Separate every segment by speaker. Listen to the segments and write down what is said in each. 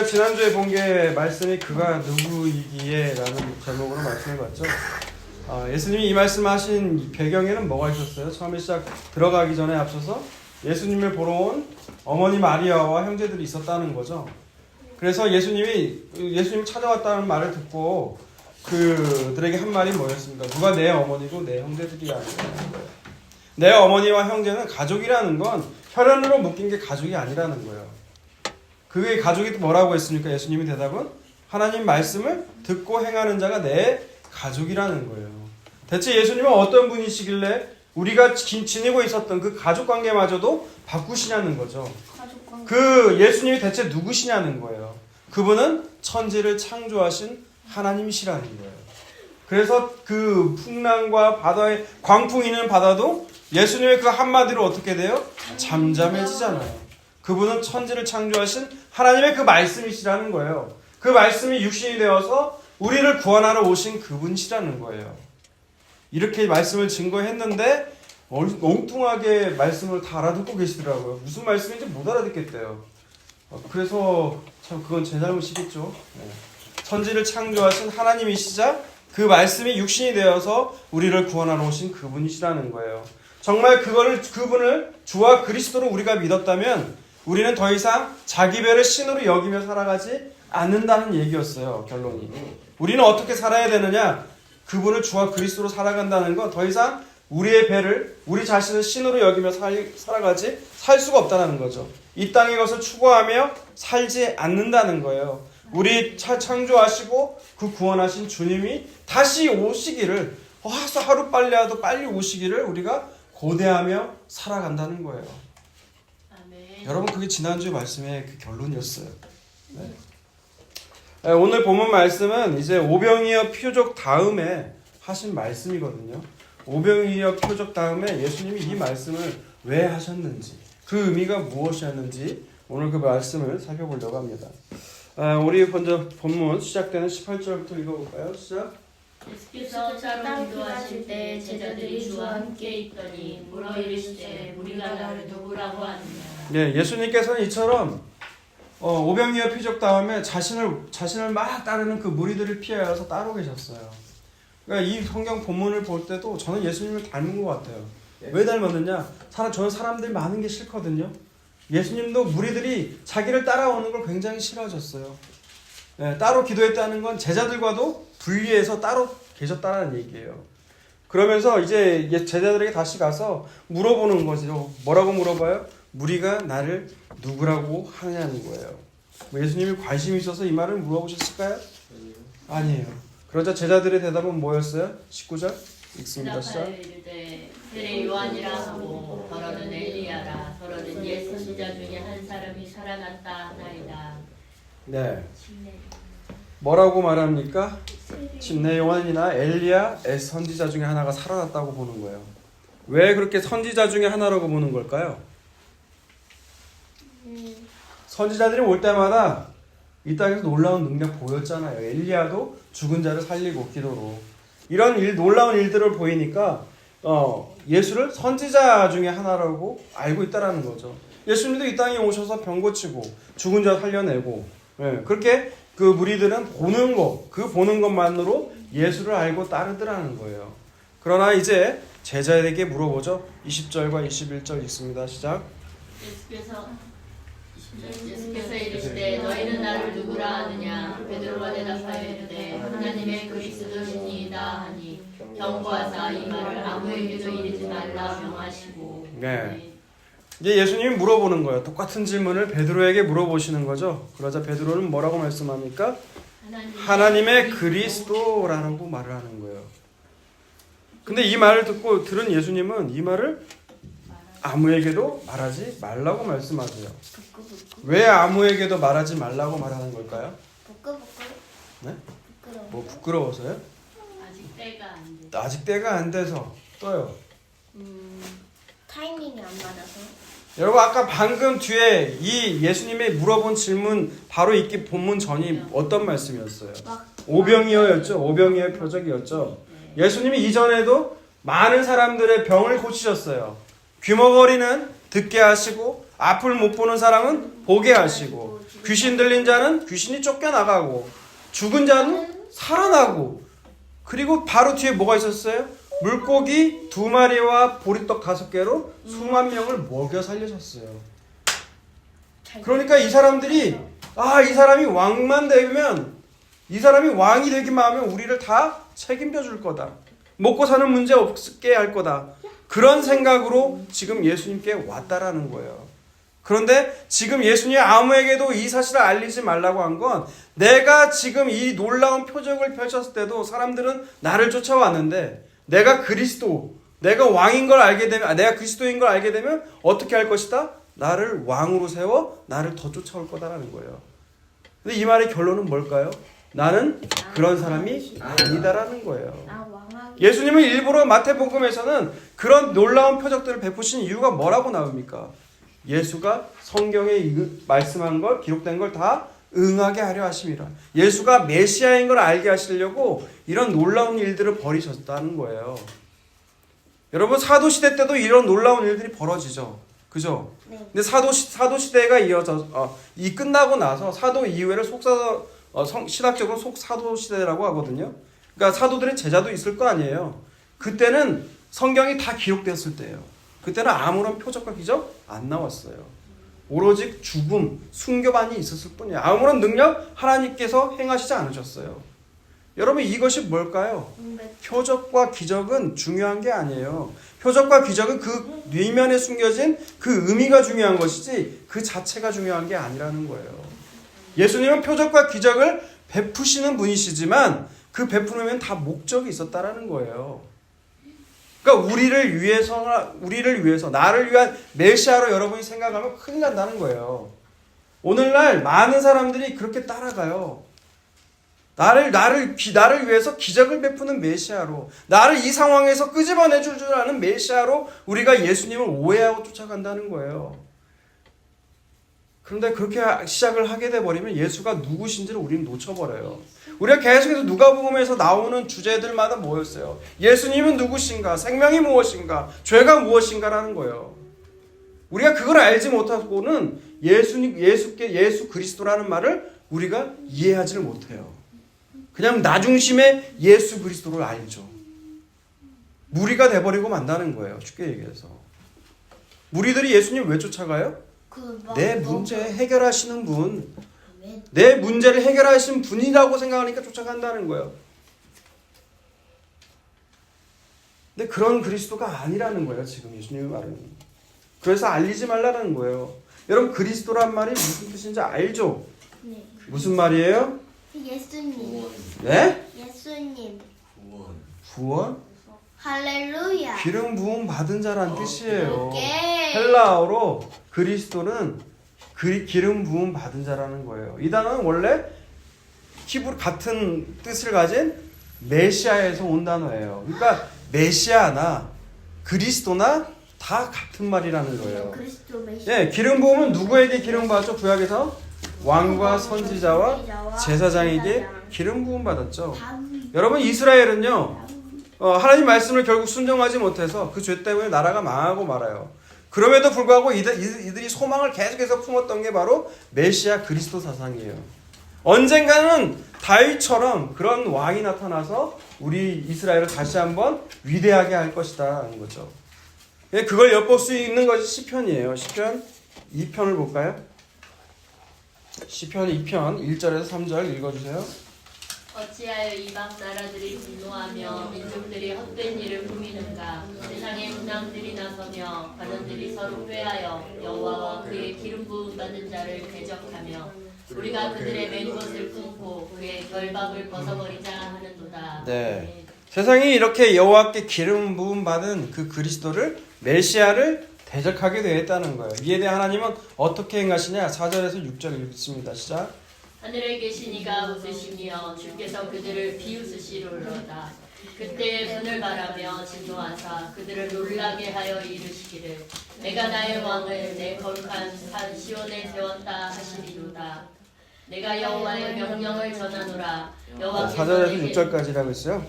Speaker 1: 지난주에 본 게 말씀이 그가 누구이기에 라는 제목으로 말씀해봤죠. 예수님이 이 말씀하신 배경에는 뭐가 있었어요? 처음에 시작 들어가기 전에 앞서서 예수님을 보러 온 어머니 마리아와 형제들이 있었다는 거죠. 그래서 예수님이 찾아왔다는 말을 듣고 그들에게 한 말이 뭐였습니까? 누가 내 어머니고 내 형제들이야. 내 어머니와 형제는 가족이라는 건 혈연으로 묶인 게 가족이 아니라는 거예요. 그게 가족이 뭐라고 했습니까? 예수님의 대답은 하나님 말씀을 듣고 행하는 자가 내 가족이라는 거예요. 대체 예수님은 어떤 분이시길래 우리가 지니고 있었던 그 가족관계마저도 바꾸시냐는 거죠. 그 예수님이 대체 누구시냐는 거예요. 그분은 천지를 창조하신 하나님이시라는 거예요. 그래서 그 풍랑과 바다의 광풍이는 바다도 예수님의 그 한마디로 어떻게 돼요? 잠잠해지잖아요. 그분은 천지를 창조하신 하나님의 그 말씀이시라는 거예요. 그 말씀이 육신이 되어서 우리를 구원하러 오신 그분이시라는 거예요. 이렇게 말씀을 증거했는데 엉뚱하게 말씀을 다 알아듣고 계시더라고요. 무슨 말씀인지 못 알아듣겠대요. 그래서 참 그건 제 잘못이겠죠. 천지를 창조하신 하나님이시자 그 말씀이 육신이 되어서 우리를 구원하러 오신 그분이시라는 거예요. 정말 그분을 주와 그리스도로 우리가 믿었다면 우리는 더 이상 자기 배를 신으로 여기며 살아가지 않는다는 얘기였어요. 결론이. 우리는 어떻게 살아야 되느냐? 그분을 주와 그리스도로 살아간다는 건 더 이상 우리의 배를 우리 자신을 신으로 여기며 살 수가 없다는 거죠. 이 땅의 것을 추구하며 살지 않는다는 거예요. 우리 창조하시고 그 구원하신 주님이 다시 오시기를 하루빨리라도 빨리 오시기를 우리가 고대하며 살아간다는 거예요. 아멘. 여러분 그게 지난주 말씀의 그 결론이었어요. 네. 오늘 본문 말씀은 이제 오병이어 표적 다음에 하신 말씀이거든요. 오병이어 표적 다음에 예수님이 이 말씀을 왜 하셨는지 그 의미가 무엇이었는지 오늘 그 말씀을 살펴보려고 합니다. 우리 먼저 본문 시작되는 18절부터 읽어볼까요? 시작.
Speaker 2: 예수께서 따로 기도하실 때 제자들이 주와 함께 있더니 물어 이르시되 우리가 나를 누구라고 하느냐.
Speaker 1: 네, 예수님께서는 이처럼 오병이어 표적 다음에 자신을 막 따르는 그 무리들을 피하여서 따로 계셨어요. 그러니까 이 성경 본문을 볼 때도 저는 예수님을 닮은 것 같아요. 왜 닮았느냐? 저는 사람들이 많은 게 싫거든요. 예수님도 무리들이 자기를 따라오는 걸 굉장히 싫어하셨어요. 네, 따로 기도했다는 건 제자들과도 분리해서 따로 계셨다는 얘기예요. 그러면서 이제 제자들에게 다시 가서 물어보는 거죠. 뭐라고 물어봐요? 무리가 나를 누구라고 하냐는 거예요. 예수님이 관심이 있어서 이 말을 물어보셨을까요? 아니에요. 그러자 제자들의 대답은 뭐였어요? 19절 읽습니다. 시작.
Speaker 2: 그래 요한이라 하고 더러는 엘리야라 더러는 옛 선지자 중에 한 사람이 살아났다 하나이다.
Speaker 1: 네. 뭐라고 말합니까? 침례 요한이나 엘리야 옛 선지자 중에 하나가 살아났다고 보는 거예요. 왜 그렇게 선지자 중에 하나라고 보는 걸까요? 선지자들이 올 때마다 이 땅에서 놀라운 능력 보였잖아요. 엘리야도 죽은 자를 살리고 기도로 이런 놀라운 일들을 보이니까 예수를 선지자 중에 하나라고 알고 있다라는 거죠. 예수님도 이 땅에 오셔서 병 고치고 죽은 자 살려내고 그렇게 그 무리들은 보는 것만으로 예수를 알고 따르더라는 거예요. 그러나 이제 제자에게 물어보죠. 20절과 21절 읽습니다. 시작.
Speaker 2: 예수께서 이르시되 너희는 나를 누구라 하느냐. 베드로가 대답하여 이르되 하나님의 그리스도시니이다 하니 경고하사 이 말을 아무에게도 이르지 말라 명하시고.
Speaker 1: 네. 이제 예수님이 물어보는 거예요. 똑같은 질문을 베드로에게 물어보시는 거죠. 그러자 베드로는 뭐라고 말씀합니까? 하나님의 그리스도라고 말을 하는 거예요. 근데 이 말을 듣고 들은 예수님은 이 말을 아무에게도 말하지 말라고 말씀하세요. 왜 아무에게도 말하지 말라고 말하는 걸까요? 네? 뭐 부끄러워서요? 아직 때가 안 돼서 또요.
Speaker 3: 타이밍이 안 맞아서.
Speaker 1: 여러분 아까 방금 뒤에 이 예수님의 물어본 질문 바로 읽기 본문 전이 어떤 말씀이었어요? 오병이어였죠. 오병이어 표적이었죠. 예수님이 이전에도 많은 사람들의 병을 고치셨어요. 귀머거리는 듣게 하시고 앞을 못 보는 사람은 보게 하시고 귀신 들린 자는 귀신이 쫓겨나가고 죽은 자는 살아나고 그리고 바로 뒤에 뭐가 있었어요? 물고기 2마리와 보리떡 5개로 수만 명을 먹여 살리셨어요. 그러니까 이 사람들이 이 사람이 왕만 되면 이 사람이 왕이 되기만 하면 우리를 다 책임져 줄 거다. 먹고 사는 문제 없게 할 거다. 그런 생각으로 지금 예수님께 왔다라는 거예요. 그런데 지금 예수님이 아무에게도 이 사실을 알리지 말라고 한 건 내가 지금 이 놀라운 표적을 펼쳤을 때도 사람들은 나를 쫓아왔는데 내가 그리스도, 내가 왕인 걸 알게 되면, 내가 그리스도인 걸 알게 되면 어떻게 할 것이다? 나를 왕으로 세워 나를 더 쫓아올 거다라는 거예요. 근데 이 말의 결론은 뭘까요? 나는 그런 사람이 아니다라는 거예요. 예수님은 일부러 마태복음에서는 그런 놀라운 표적들을 베푸신 이유가 뭐라고 나옵니까? 예수가 성경에 말씀한 걸, 기록된 걸 다 응하게 하려 하심이라. 예수가 메시아인 걸 알게 하시려고 이런 놀라운 일들을 벌이셨다는 거예요. 여러분 사도시대 때도 이런 놀라운 일들이 벌어지죠. 그죠? 네. 근데 사도시대가 이 끝나고 나서 사도 이후에를 신학적으로 속사도시대라고 하거든요. 그러니까 사도들의 제자도 있을 거 아니에요. 그때는 성경이 다 기록됐을 때예요. 그때는 아무런 표적과 기적 안 나왔어요. 오로지 죽음, 순교만이 있었을 뿐이에요. 아무런 능력 하나님께서 행하시지 않으셨어요. 여러분 이것이 뭘까요? 표적과 기적은 중요한 게 아니에요. 표적과 기적은 그 뉘면에 숨겨진 그 의미가 중요한 것이지 그 자체가 중요한 게 아니라는 거예요. 예수님은 표적과 기적을 베푸시는 분이시지만 그 베푸는 다 목적이 있었다라는 거예요. 그러니까 우리를 위해서 나를 위한 메시아로 여러분이 생각하면 큰일 난다는 거예요. 오늘날 많은 사람들이 그렇게 따라가요. 나를 위해서 기적을 베푸는 메시아로, 나를 이 상황에서 끄집어내 줄 아는 메시아로 우리가 예수님을 오해하고 쫓아간다는 거예요. 그런데 그렇게 시작을 하게 돼버리면 예수가 누구신지를 우리는 놓쳐버려요. 우리가 계속해서 누가복음에서 나오는 주제들마다 뭐였어요? 예수님은 누구신가? 생명이 무엇인가? 죄가 무엇인가라는 거예요. 우리가 그걸 알지 못하고는 예수 그리스도라는 말을 우리가 이해하지를 못해요. 그냥 나 중심의 예수 그리스도를 알죠. 무리가 돼버리고 만다는 거예요. 쉽게 얘기해서. 무리들이 예수님 왜 쫓아가요? 내 문제 해결하시는 분, 내 문제를 해결하신 분이라고 생각하니까 쫓아간다는 거예요. 근데 그런 그리스도가 아니라는 거예요. 지금 예수님의 말은. 그래서 알리지 말라는 거예요. 여러분 그리스도란 말이 무슨 뜻인지 알죠?
Speaker 3: 네.
Speaker 1: 무슨 말이에요?
Speaker 3: 예수님.
Speaker 1: 네?
Speaker 3: 예수님.
Speaker 1: 구원?
Speaker 3: 할렐루야.
Speaker 1: 기름 부음 받은 자란 뜻이에요.
Speaker 3: 오케이.
Speaker 1: 헬라어로 그리스도는 기름 부음 받은 자라는 거예요. 이 단어는 원래 히브리 같은 뜻을 가진 메시아에서 온 단어예요. 그러니까 메시아나 그리스도나 다 같은 말이라는 거예요.
Speaker 3: 그리스도 메시아.
Speaker 1: 예, 기름 부음은 누구에게 기름 받았죠? 구약에서 왕과 선지자와 제사장에게 기름 부음 받았죠. 여러분 이스라엘은요. 하나님 말씀을 결국 순종하지 못해서 그 죄 때문에 나라가 망하고 말아요. 그럼에도 불구하고 이들이 소망을 계속해서 품었던 게 바로 메시아 그리스도 사상이에요. 언젠가는 다윗처럼 그런 왕이 나타나서 우리 이스라엘을 다시 한번 위대하게 할 것이다 하는 거죠. 그걸 엿볼 수 있는 것이 시편이에요. 시편 2편을 볼까요? 시편 2편 1절에서 3절 읽어주세요.
Speaker 2: 어찌하여 이방 나라들이 분노하며 민족들이 헛된 일을 꾸미는가? 세상의 문왕들이 나서며 관원들이 서로 회하여 여호와와 그의 기름 부음 받은 자를 대적하며 우리가 그들의 맨 것을 끊고 그의 결박을 벗어버리자 하는도다.
Speaker 1: 네. 세상이 이렇게 여호와께 기름 부음 받은 그 그리스도를 메시아를 대적하게 되었다는 거예요. 이에 대해 하나님은 어떻게 행하시냐? 4절에서 6절 읽습니다. 시작.
Speaker 2: 하늘에 계신 이가 웃으시며 주께서 그들을 비웃으시리로다. 그때 분을 바라며 진노하사 그들을 놀라게 하여 이르시기를 내가 나의 왕을 내 거룩한 산 시온에 세웠다 하시리로다. 내가 여호와의 명령을 전하노라. 여호와께서
Speaker 1: 4절에서 6절까지라고 했어요.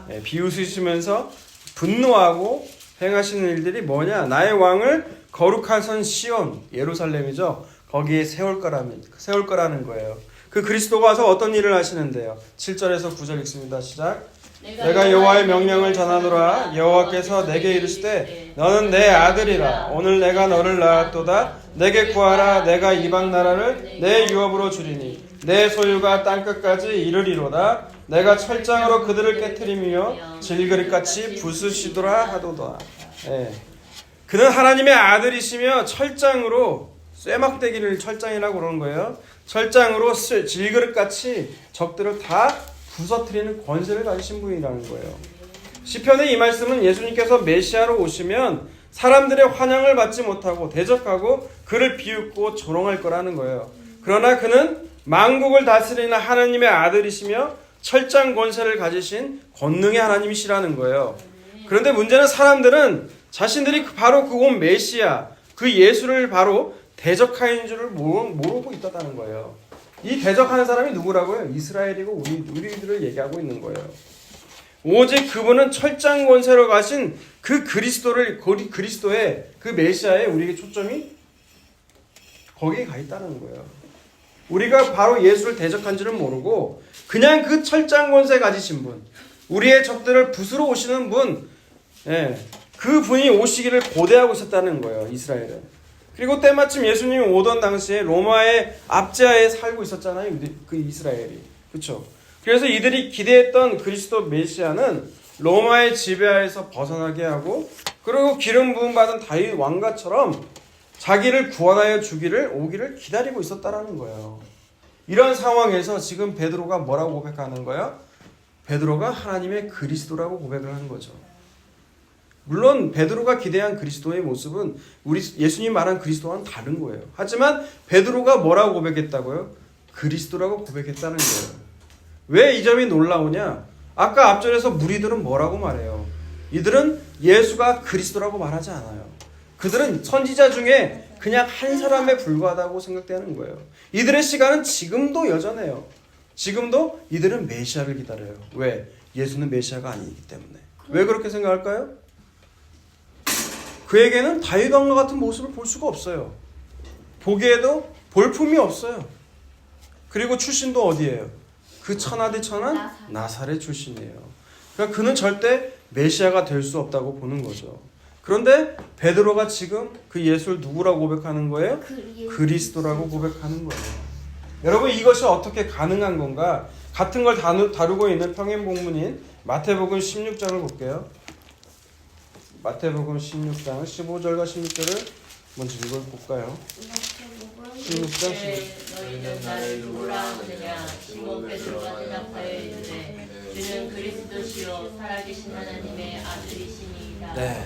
Speaker 1: 네, 비웃으시면서 분노하고 행하시는 일들이 뭐냐? 나의 왕을 거룩한 산 시온, 예루살렘이죠. 거기에 세울 거라는 거예요. 그 그리스도가 와서 어떤 일을 하시는데요? 7절에서 9절 읽습니다. 시작. 내가 여호와의 명령을 전하노라. 여호와께서 내게 이르시되 너는 내 아들이라. 오늘 내가 너를 낳았도다. 내게 구하라. 내가 이방 나라를 내 유업으로 주리니 내 소유가 땅끝까지 이르리로다. 내가 철장으로 그들을 깨트리며 질그릇같이 부수시도라 하도다. 예. 그는 하나님의 아들이시며 철장으로 쇠막대기를 철장이라고 그러는 거예요. 철장으로 질그릇같이 적들을 다 부서뜨리는 권세를 가지신 분이라는 거예요. 시편의 이 말씀은 예수님께서 메시아로 오시면 사람들의 환영을 받지 못하고 대적하고 그를 비웃고 조롱할 거라는 거예요. 그러나 그는 만국을 다스리는 하나님의 아들이시며 철장 권세를 가지신 권능의 하나님이시라는 거예요. 그런데 문제는 사람들은 자신들이 바로 그 온 메시아, 그 예수를 바로 대적하는 줄을 모르고 있다는 거예요. 이 대적하는 사람이 누구라고요? 이스라엘이고 우리들을 얘기하고 있는 거예요. 오직 그분은 철장 권세로 가신 그 그리스도의 그 메시아에 우리에게 초점이 거기에 가 있다는 거예요. 우리가 바로 예수를 대적한 줄을 모르고 그냥 그 철장 권세 가지신 분, 우리의 적들을 부수러 오시는 분, 그 분이 오시기를 고대하고 있었다는 거예요. 이스라엘은. 그리고 때마침 예수님이 오던 당시에 로마의 압제하에 살고 있었잖아요. 그 이스라엘이. 그렇죠? 그래서 이들이 기대했던 그리스도 메시아는 로마의 지배하에서 벗어나게 하고 그리고 기름 부음 받은 다윗 왕가처럼 자기를 구원하여 오기를 기다리고 있었다라는 거예요. 이런 상황에서 지금 베드로가 뭐라고 고백하는 거예요? 베드로가 하나님의 그리스도라고 고백을 하는 거죠. 물론 베드로가 기대한 그리스도의 모습은 우리 예수님 말한 그리스도와는 다른 거예요. 하지만 베드로가 뭐라고 고백했다고요? 그리스도라고 고백했다는 거예요. 왜 이 점이 놀라우냐? 아까 앞절에서 무리들은 뭐라고 말해요? 이들은 예수가 그리스도라고 말하지 않아요. 그들은 선지자 중에 그냥 한 사람에 불과하다고 생각되는 거예요. 이들의 시간은 지금도 여전해요. 지금도 이들은 메시아를 기다려요. 왜? 예수는 메시아가 아니기 때문에. 왜 그렇게 생각할까요? 그에게는 다윗 왕과 같은 모습을 볼 수가 없어요. 보기에도 볼품이 없어요. 그리고 출신도 어디예요? 그 천하디 천한 나사렛 출신이에요. 그러니까 그는 절대 메시아가 될 수 없다고 보는 거죠. 그런데 베드로가 지금 그 예수를 누구라고 고백하는 거예요? 그리스도라고 고백하는 거예요. 여러분 이것이 어떻게 가능한 건가? 같은 걸 다루고 있는 평행본문인 마태복음 16장을 볼게요. 마태복음 16장 15절과 16절을 먼저 읽어볼까요? 16장 16절.
Speaker 2: 너희는 나를 누구라 하느냐? 시몬 베드로가 대답하여 이르되 주는 그리스도시요 살아계신 하나님의 아들이시니이다.
Speaker 1: 네.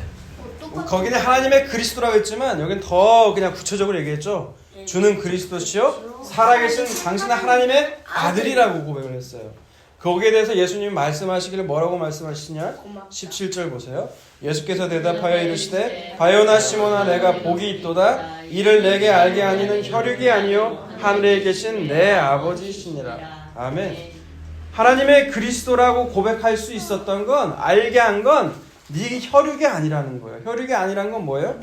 Speaker 1: 거기는 하나님의 그리스도라고 했지만 여기는 더 그냥 구체적으로 얘기했죠. 주는 그리스도시요 살아계신 당신은 하나님의 아들이라고 고백을 했어요. 거기에 대해서 예수님이 말씀하시기를 뭐라고 말씀하시냐? 17절 보세요. 예수께서 대답하여 이르시되 바요나 시몬아 내가 복이 있도다. 이를 내게 알게 하니는 혈육이 아니요 하늘에 계신 내 아버지시니라. 아멘. 하나님의 그리스도라고 고백할 수 있었던 건 알게 한 건 네 혈육이 아니라는 거예요. 혈육이 아니라는 건 뭐예요?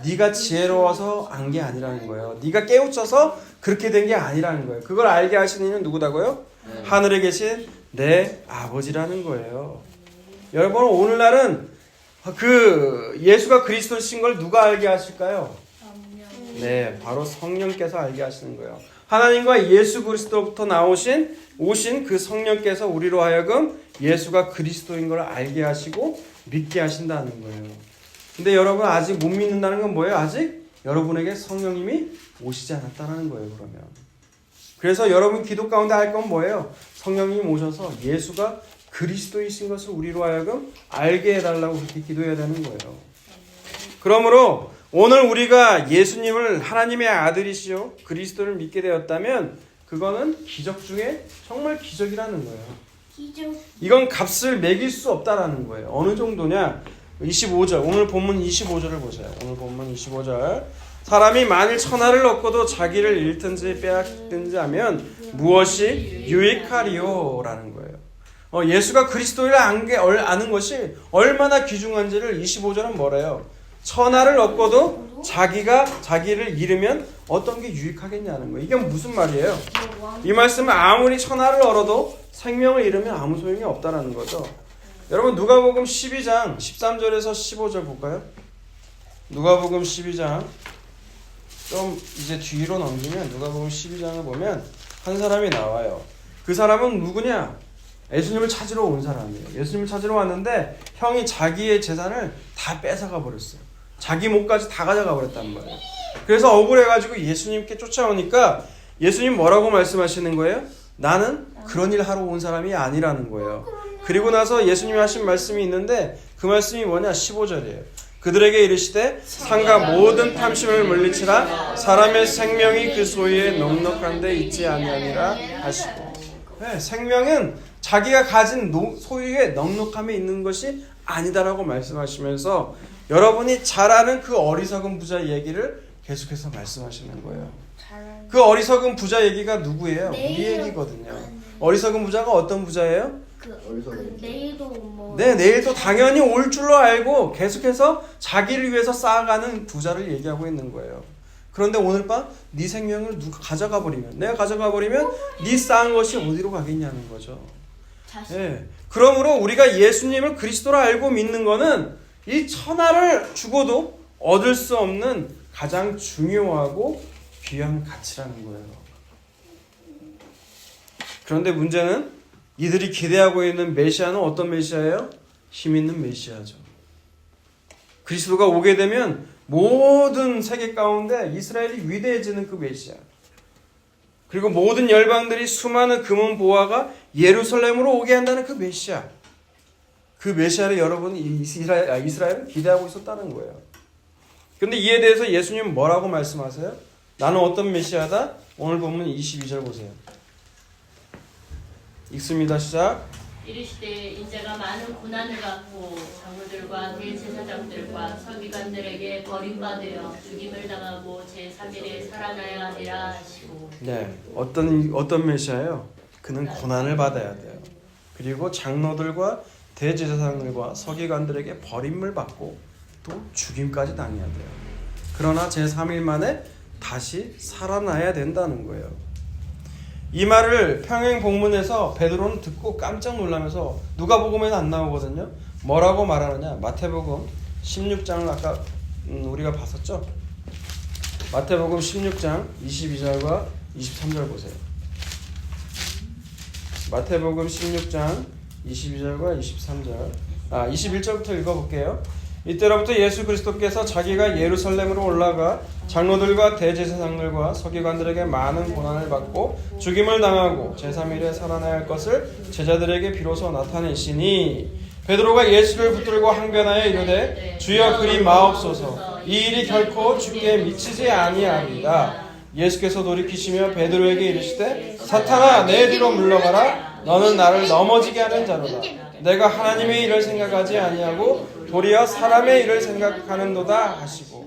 Speaker 1: 네가 지혜로워서 안 게 아니라는 거예요. 네가 깨우쳐서 그렇게 된 게 아니라는 거예요. 그걸 알게 하시는 이는 누구다고요? 하늘에 계신 내 아버지라는 거예요. 여러분 오늘날은 그 예수가 그리스도신 걸 누가 알게 하실까요? 네, 바로 성령께서 알게 하시는 거예요. 하나님과 예수 그리스도부터 오신 그 성령께서 우리로 하여금 예수가 그리스도인 걸 알게 하시고 믿게 하신다는 거예요. 근데 여러분 아직 못 믿는다는 건 뭐예요? 아직 여러분에게 성령님이 오시지 않았다는 거예요. 그러면 그래서 여러분 기도 가운데 할 건 뭐예요? 성령님 오셔서 예수가 그리스도이신 것을 우리로 하여금 알게 해달라고 그렇게 기도해야 되는 거예요. 그러므로 오늘 우리가 예수님을 하나님의 아들이시요 그리스도를 믿게 되었다면 그거는 기적 중에 정말 기적이라는 거예요. 이건 값을 매길 수 없다라는 거예요. 어느 정도냐? 25절 오늘 본문 25절을 보세요. 오늘 본문 25절 사람이 만일 천하를 얻고도 자기를 잃든지 빼앗든지 하면 무엇이 유익하리요? 라는 거예요. 예수가 그리스도를 아는 것이 얼마나 귀중한지를 25절은 뭐래요? 천하를 얻고도 자기를 잃으면 어떤 게 유익하겠냐는 거예요. 이게 무슨 말이에요? 이 말씀은 아무리 천하를 얻어도 생명을 잃으면 아무 소용이 없다라는 거죠. 여러분 누가복음 12장 13절에서 15절 볼까요? 누가복음 12장 좀 이제 뒤로 넘기면 누가복음 12장을 보면 한 사람이 나와요. 그 사람은 누구냐? 예수님을 찾으러 온 사람이에요. 예수님을 찾으러 왔는데 형이 자기의 재산을 다 뺏어가 버렸어요. 자기 몫까지 다 가져가 버렸단 말이에요. 그래서 억울해가지고 예수님께 쫓아오니까 예수님 뭐라고 말씀하시는 거예요? 나는 그런 일 하러 온 사람이 아니라는 거예요. 그리고 나서 예수님이 하신 말씀이 있는데 그 말씀이 뭐냐? 15절이에요. 그들에게 이르시되 상가 모든 탐심을 물리치라 사람의 생명이 그 소유에 넉넉한 데 있지 아니하니라 하시고. 네, 생명은 자기가 가진 소유에 넉넉함에 있는 것이 아니다라고 말씀하시면서 여러분이 잘 아는 그 어리석은 부자 얘기를 계속해서 말씀하시는 거예요. 그 어리석은 부자 얘기가 누구예요? 우리 얘기거든요. 어리석은 부자가 어떤 부자예요?
Speaker 3: 내일도 뭐.
Speaker 1: 네, 내일도 당연히 올 줄로 알고 계속해서 자기를 위해서 쌓아가는 부자를 얘기하고 있는 거예요. 그런데 오늘 밤 네 생명을 누가 가져가 버리면, 내가 가져가 버리면 네 쌓은 것이 어디로 가겠냐는 거죠. 네. 그러므로 우리가 예수님을 그리스도로 알고 믿는 거는 이 천하를 주고도 얻을 수 없는 가장 중요하고 귀한 가치라는 거예요. 그런데 문제는 이들이 기대하고 있는 메시아는 어떤 메시아예요? 힘 있는 메시아죠. 그리스도가 오게 되면 모든 세계 가운데 이스라엘이 위대해지는 그 메시아. 그리고 모든 열방들이 수많은 금은 보화가 예루살렘으로 오게 한다는 그 메시아. 그 메시아를 여러분이 이스라엘은 기대하고 있었다는 거예요. 그런데 이에 대해서 예수님은 뭐라고 말씀하세요? 나는 어떤 메시아다? 오늘 보면 22절 보세요. 읽습니다. 시작.
Speaker 2: 이르시되 인자가 많은 고난을 받고 장로들과 대제사장들과 서기관들에게 버림받으여 죽임을 당하고 제3일에 살아나야 하리라 하시고.
Speaker 1: 네, 어떤 메시아예요? 그는 고난을 받아야 돼요. 그리고 장로들과 대제사장들과 서기관들에게 버림을 받고 또 죽임까지 당해야 돼요. 그러나 제3일 만에 다시 살아나야 된다는 거예요. 이 말을 평행 본문에서 베드로는 듣고 깜짝 놀라면서 누가복음에는 안 나오거든요. 뭐라고 말하느냐? 마태복음 16장을 아까 우리가 봤었죠. 마태복음 16장 22절과 23절 보세요. 마태복음 16장 22절과 23절 21절부터 읽어볼게요. 이때로부터 예수 그리스도께서 자기가 예루살렘으로 올라가 장로들과 대제사장들과 서기관들에게 많은 고난을 받고 죽임을 당하고 제3일에 살아나야 할 것을 제자들에게 비로소 나타내시니 베드로가 예수를 붙들고 항변하여 이르되 주여 그리 마옵소서 이 일이 결코 주께 미치지 아니하리이다. 예수께서 돌이키시며 베드로에게 이르시되 사탄아 내 뒤로 물러가라 너는 나를 넘어지게 하는 자로다. 내가 하나님의 일을 생각하지 아니하고 도리어 사람의 일을 생각하는도다 하시고.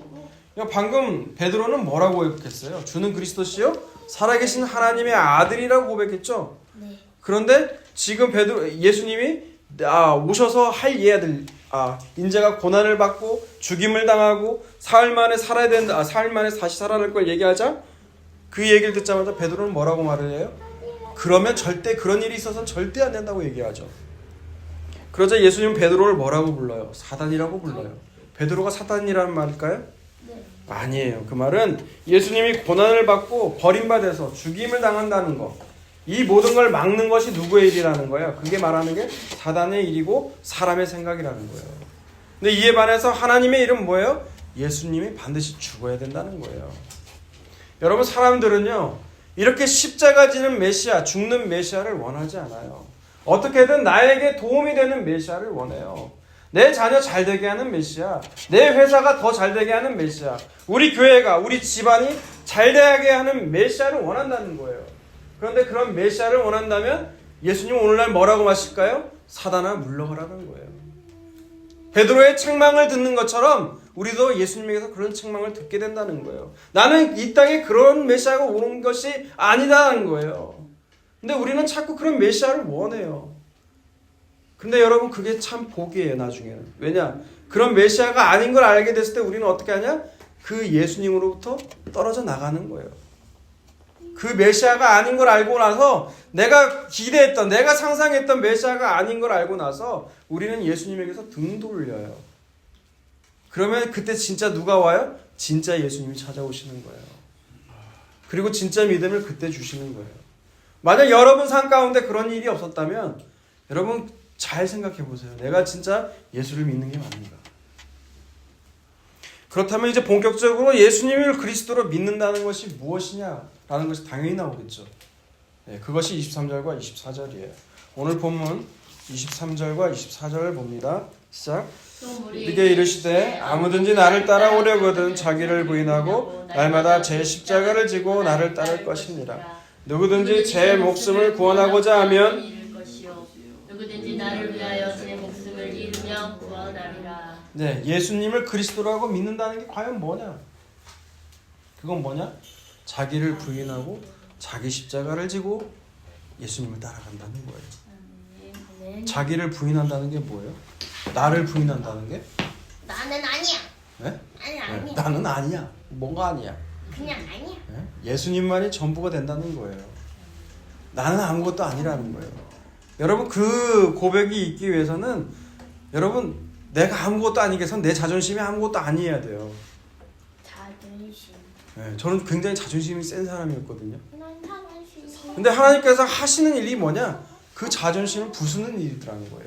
Speaker 1: 방금 베드로는 뭐라고 고백했어요? 주는 그리스도시요 살아계신 하나님의 아들이라고 고백했죠.
Speaker 3: 네.
Speaker 1: 그런데 지금 예수님이 오셔서 할 예들 인자가 고난을 받고 죽임을 당하고 사흘 만에 살아야 된다. 사흘 만에 다시 살아날 걸 얘기하자 그 얘기를 듣자마자 베드로는 뭐라고 말을 해요? 그러면 절대 그런 일이 있어서는 절대 안 된다고 얘기하죠. 그러자 예수님은 베드로를 뭐라고 불러요? 사단이라고 불러요. 베드로가 사단이라는 말일까요?
Speaker 3: 네.
Speaker 1: 아니에요. 그 말은 예수님이 고난을 받고 버림받아서 죽임을 당한다는 것, 이 모든 걸 막는 것이 누구의 일이라는 거예요? 그게 말하는 게 사단의 일이고 사람의 생각이라는 거예요. 근데 이에 반해서 하나님의 일은 뭐예요? 예수님이 반드시 죽어야 된다는 거예요. 여러분 사람들은요 이렇게 십자가 지는 메시아, 죽는 메시아를 원하지 않아요. 어떻게든 나에게 도움이 되는 메시아를 원해요. 내 자녀 잘 되게 하는 메시아, 내 회사가 더 잘 되게 하는 메시아, 우리 교회가, 우리 집안이 잘 되게 하는 메시아를 원한다는 거예요. 그런데 그런 메시아를 원한다면 예수님 오늘날 뭐라고 하실까요? 사단아 물러가라는 거예요. 베드로의 책망을 듣는 것처럼 우리도 예수님에게서 그런 책망을 듣게 된다는 거예요. 나는 이 땅에 그런 메시아가 오는 것이 아니다는 거예요. 근데 우리는 자꾸 그런 메시아를 원해요. 근데 여러분 그게 참 복이에요 나중에는. 왜냐? 그런 메시아가 아닌 걸 알게 됐을 때 우리는 어떻게 하냐? 그 예수님으로부터 떨어져 나가는 거예요. 그 메시아가 아닌 걸 알고 나서 내가 기대했던, 내가 상상했던 메시아가 아닌 걸 알고 나서 우리는 예수님에게서 등 돌려요. 그러면 그때 진짜 누가 와요? 진짜 예수님이 찾아오시는 거예요. 그리고 진짜 믿음을 그때 주시는 거예요. 만약 여러분 삶 가운데 그런 일이 없었다면 여러분 잘 생각해 보세요. 내가 진짜 예수를 믿는 게 맞는가? 그렇다면 이제 본격적으로 예수님을 그리스도로 믿는다는 것이 무엇이냐라는 것이 당연히 나오겠죠. 네, 그것이 23절과 24절이에요. 오늘 본문 23절과 24절을 봅니다. 시작. 네게 이르시되 아무든지 나를 따라오려거든 자기를 부인하고 날마다 제 십자가를 지고 나를 따를 것이니라. 누구든지 제 목숨을 구원하고자 하면
Speaker 2: 누구든지 나를 위하여 제 목숨을 잃으면 구원하리라.
Speaker 1: 네, 예수님을 그리스도라고 믿는다는 게 과연 뭐냐? 그건 뭐냐? 자기를 부인하고 자기 십자가를 지고 예수님을 따라간다는 거예요. 자기를 부인한다는 게 뭐예요? 나를 부인한다는 게?
Speaker 3: 나는 아니야.
Speaker 1: 네?
Speaker 3: 아니야.
Speaker 1: 네, 나는 아니야. 뭐가 아니야?
Speaker 3: 그냥 아니야.
Speaker 1: 네? 예수님만이 전부가 된다는 거예요. 나는 아무것도 아니라는 거예요. 여러분 그 고백이 있기 위해서는 여러분 내가 아무것도 아니게 해서 내 자존심이 아무것도 아니어야 돼요.
Speaker 3: 자존심.
Speaker 1: 네, 저는 굉장히 자존심이 센 사람이었거든요.
Speaker 3: 난 자존심.
Speaker 1: 근데 하나님께서 하시는 일이 뭐냐? 그 자존심을 부수는 일이더라는 거예요.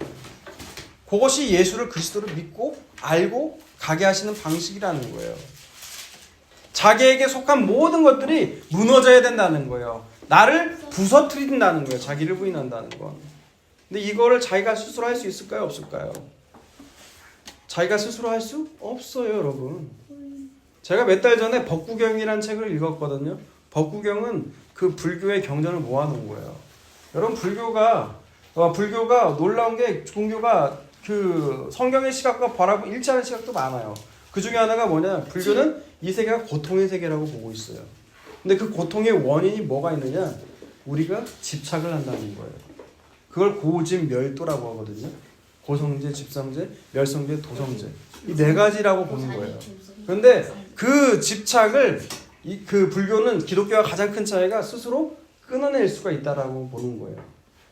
Speaker 1: 그것이 예수를 그리스도를 믿고 알고 가게 하시는 방식이라는 거예요. 자기에게 속한 모든 것들이 무너져야 된다는 거예요. 나를 부서뜨린다는 거예요. 자기를 부인한다는 건. 근데 이거를 자기가 스스로 할 수 있을까요? 없을까요? 자기가 스스로 할 수 없어요, 여러분. 제가 몇 달 전에 법구경이라는 책을 읽었거든요. 법구경은 그 불교의 경전을 모아놓은 거예요. 여러분 불교가 놀라운 게 종교가 그 성경의 시각과 바라보고 일치하는 시각도 많아요. 그 중에 하나가 뭐냐? 불교는 이 세계가 고통의 세계라고 보고 있어요. 근데 그 고통의 원인이 뭐가 있느냐? 우리가 집착을 한다는 거예요. 그걸 고집멸도라고 하거든요. 고성제, 집성제, 멸성제, 도성제. 이 네 가지라고 보는 거예요. 그런데 그 집착을 그 불교는 기독교와 가장 큰 차이가 스스로 끊어낼 수가 있다라고 보는 거예요.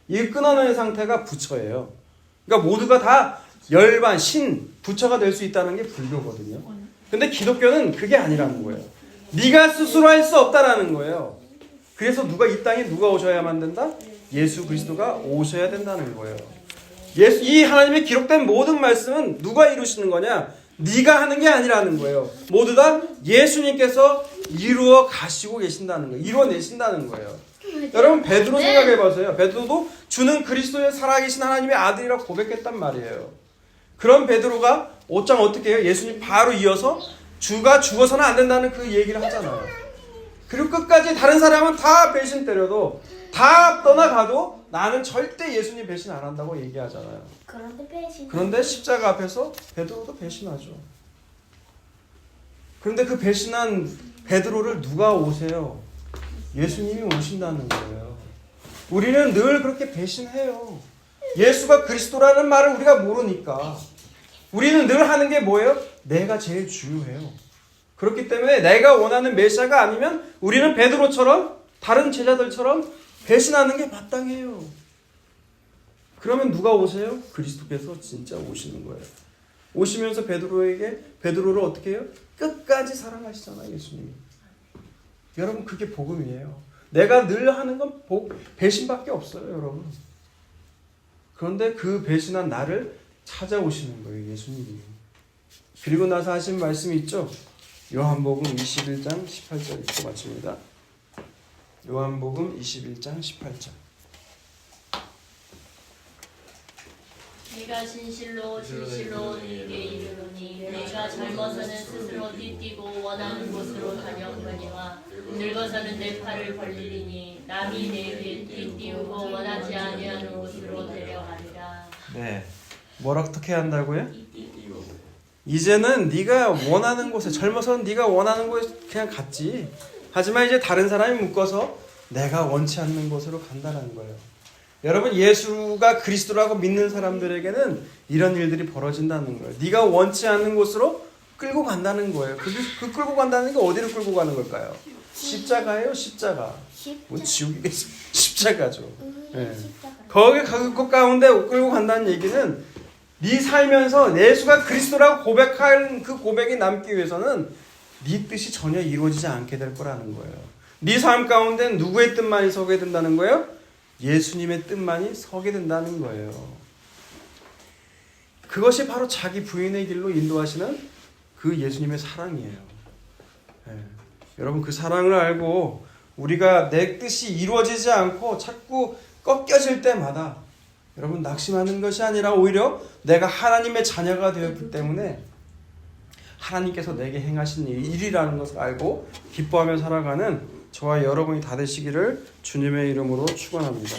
Speaker 1: 이 끊어낸 상태가 부처예요. 그러니까 모두가 다 열반, 신, 부처가 될 수 있다는 게 불교거든요. 근데 기독교는 그게 아니라는 거예요. 네가 스스로 할 수 없다라는 거예요. 그래서 이 땅에 누가 오셔야만 된다? 예수 그리스도가 오셔야 된다는 거예요. 이 하나님의 기록된 모든 말씀은 누가 이루시는 거냐? 네가 하는 게 아니라는 거예요. 모두 다 예수님께서 이루어 가시고 계신다는 거예요. 이루어내신다는 거예요. 여러분 베드로 생각해보세요. 베드로도 주는 그리스도의 살아계신 하나님의 아들이라고 고백했단 말이에요. 그런 베드로가 5장 어떻게 해요? 예수님 바로 이어서 주가 죽어서는 안 된다는 그 얘기를 하잖아요. 그리고 끝까지 다른 사람은 다 배신 때려도 다 떠나가도 나는 절대 예수님 배신 안 한다고 얘기하잖아요. 그런데 십자가 앞에서 베드로도 배신하죠. 그런데 그 배신한 베드로를 누가 오세요? 예수님이 오신다는 거예요. 우리는 늘 그렇게 배신해요. 예수가 그리스도라는 말을 우리가 모르니까. 우리는 늘 하는 게 뭐예요? 내가 제일 중요해요. 그렇기 때문에 내가 원하는 메시아가 아니면 우리는 베드로처럼 다른 제자들처럼 배신하는 게 마땅해요. 그러면 누가 오세요? 그리스도께서 진짜 오시는 거예요. 오시면서 베드로를 어떻게 해요? 끝까지 사랑하시잖아요, 예수님이. 여러분 그게 복음이에요. 내가 늘 하는 건 배신밖에 없어요, 여러분. 그런데 그 배신한 나를 찾아오시는 거예요, 예수님이. 그리고 나서 하신 말씀이 있죠. 요한복음 21장 18절 읽고 마칩니다. 요한복음 21장 18절.
Speaker 2: 내가 진실로 네게 이르노니 내가 젊어서는 스스로 띠뛰고 원하는 곳으로 다녔거니와 늙어서는 내 팔을 벌리리니 남이 내게 띠띠우고 원하지 아니하는 곳으로 데려가리라.
Speaker 1: 네. 뭘 어떻게 한다고요? 이제는 네가 원하는 곳에, 젊어서는 네가 원하는 곳에 그냥 갔지. 하지만 이제 다른 사람이 묶어서 내가 원치 않는 곳으로 간다는 거예요. 여러분 예수가 그리스도라고 믿는 사람들에게는 이런 일들이 벌어진다는 거예요. 네가 원치 않는 곳으로 끌고 간다는 거예요. 그 끌고 간다는 게 어디로 끌고 가는 걸까요? 십자가예요, 십자가. 뭐 지옥이겠어? 십자가죠. 예. 거기 그 가운데 끌고 간다는 얘기는 네 살면서 예수가 그리스도라고 고백할 그 고백이 남기 위해서는 네 뜻이 전혀 이루어지지 않게 될 거라는 거예요. 네 삶 가운데 누구의 뜻만이 서게 된다는 거예요? 예수님의 뜻만이 서게 된다는 거예요. 그것이 바로 자기 부인의 길로 인도하시는 그 예수님의 사랑이에요. 예. 여러분 그 사랑을 알고 우리가 내 뜻이 이루어지지 않고 자꾸 꺾여질 때마다 여러분 낙심하는 것이 아니라 오히려 내가 하나님의 자녀가 되었기 때문에 하나님께서 내게 행하신 일이라는 것을 알고 기뻐하며 살아가는 저와 여러분이 다 되시기를 주님의 이름으로 축원합니다.